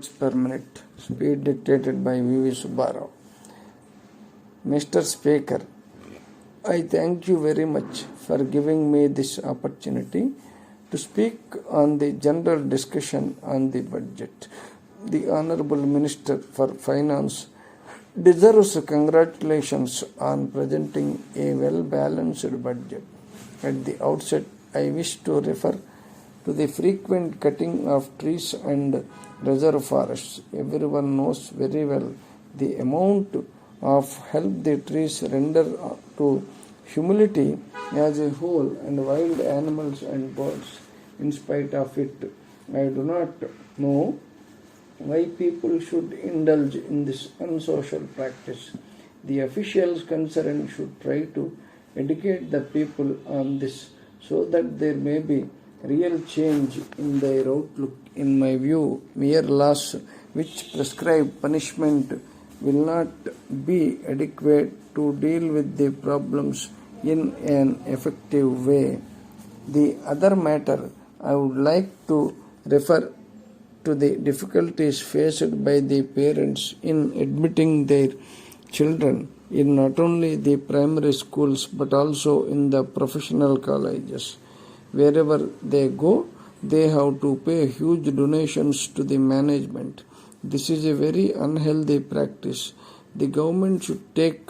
per minute, speed dictated by V.V. Subbarao. Mr. Speaker, I thank you very much for giving me this opportunity to speak on the general discussion on the budget. The Honorable Minister for Finance deserves congratulations on presenting a well-balanced budget. At the outset, I wish to refer to the frequent cutting of trees and reserve forests. Everyone knows very well the amount of help the trees render to humanity as a whole and wild animals and birds. In spite of it, I do not know why people should indulge in this unsocial practice. The officials concerned should try to educate the people on this so that there may be real change in their outlook. In my view, mere laws which prescribe punishment will not be adequate to deal with the problems in an effective way. The other matter I would like to refer to the difficulties faced by the parents in admitting their children in not only the primary schools but also in the professional colleges. Wherever they go, they have to pay huge donations to the management. This is a very unhealthy practice. The government should take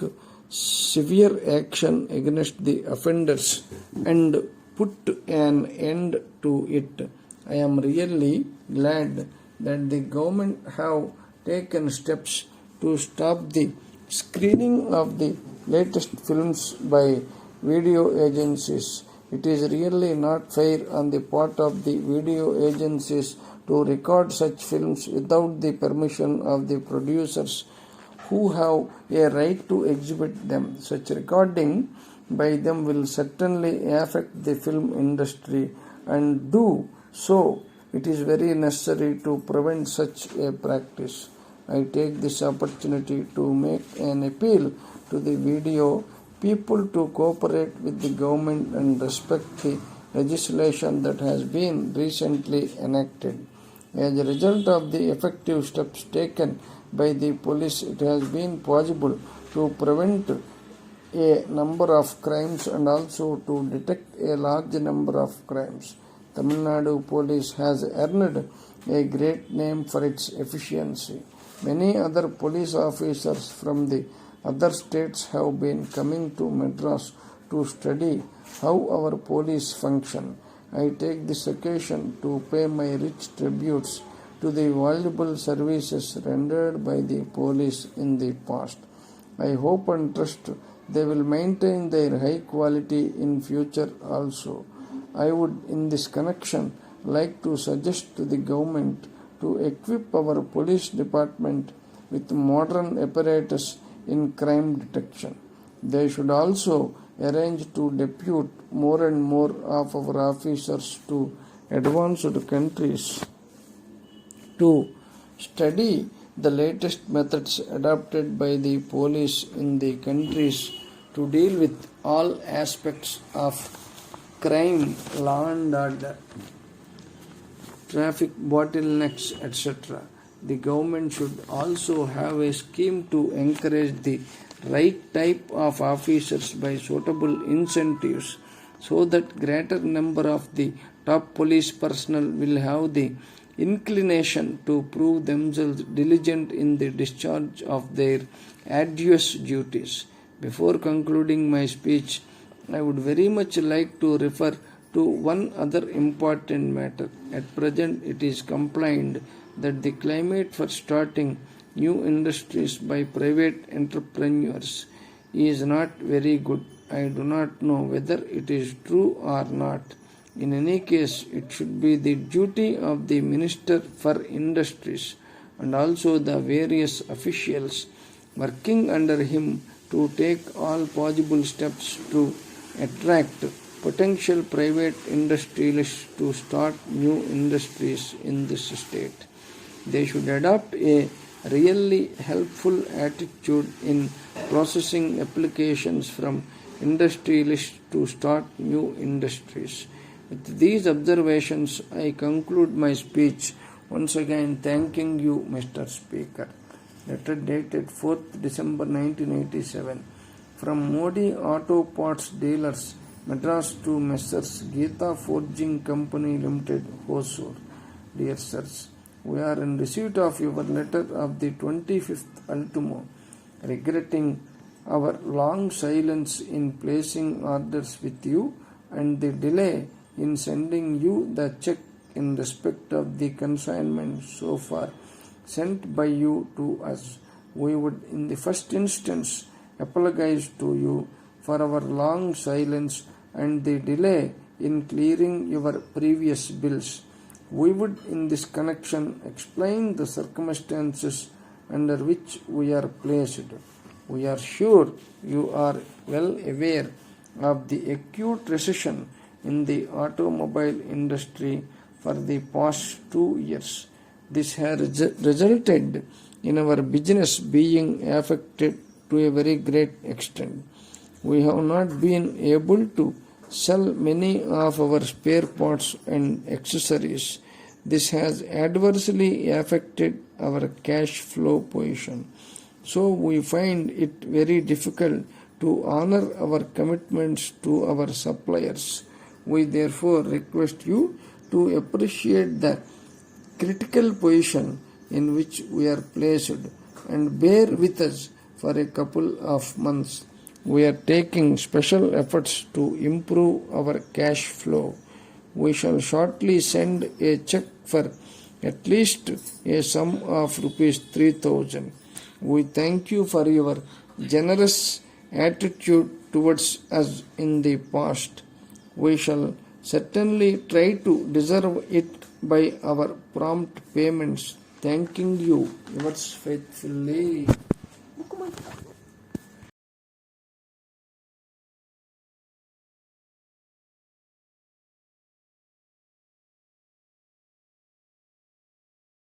severe action against the offenders and put an end to it. I am really glad that the government have taken steps to stop the screening of the latest films by video agencies. It is really not fair on the part of the video agencies to record such films without the permission of the producers who have a right to exhibit them. Such recording by them will certainly affect the film industry, and do so it is very necessary to prevent such a practice. I take this opportunity to make an appeal to the video people to cooperate with the government and respect the legislation that has been recently enacted. As a result of the effective steps taken by the police, it has been possible to prevent a number of crimes and also to detect a large number of crimes. Tamil Nadu police has earned a great name for its efficiency. Many other police officers from the other states have been coming to Madras to study how our police function. I take this occasion to pay my rich tributes to the valuable services rendered by the police in the past. I hope and trust they will maintain their high quality in future also. I would in this connection like to suggest to the government to equip our police department with modern apparatus in crime detection. They should also arrange to depute more and more of our officers to advanced countries to study the latest methods adopted by the police in the countries to deal with all aspects of crime, law and order, traffic bottlenecks, etc. The government should also have a scheme to encourage the right type of officers by suitable incentives so that greater number of the top police personnel will have the inclination to prove themselves diligent in the discharge of their arduous duties. Before concluding my speech, I would very much like to refer to one other important matter. At present, it is complained that the climate for starting new industries by private entrepreneurs is not very good. I do not know whether it is true or not. In any case, it should be the duty of the Minister for Industries and also the various officials working under him to take all possible steps to attract potential private industrialists to start new industries in this state. They should adopt a really helpful attitude in processing applications from industrialists to start new industries. With these observations, I conclude my speech Once again, thanking you, Mr. Speaker. Letter dated 4th December 1987. From Modi Auto Parts Dealers, Madras to Messrs. Geeta Forging Company Limited, Hosur. Dear sirs, we are in receipt of your letter of the 25th ultimo, regretting our long silence in placing orders with you and the delay in sending you the check in respect of the consignment so far sent by you to us. We would in the first instance apologize to you for our long silence and the delay in clearing your previous bills. We would in this connection explain the circumstances under which we are placed. We are sure you are well aware of the acute recession in the automobile industry for the past 2 years. This has resulted in our business being affected to a very great extent. We have not been able to sell many of our spare parts and accessories. This has adversely affected our cash flow position. So we find it very difficult to honor our commitments to our suppliers. We therefore request you to appreciate the critical position in which we are placed and bear with us for a couple of months. We are taking special efforts to improve our cash flow. We shall shortly send a check for at least a sum of rupees 3,000. We thank you for your generous attitude towards us in the past. We shall certainly try to deserve it by our prompt payments. Thanking you, yours faithfully.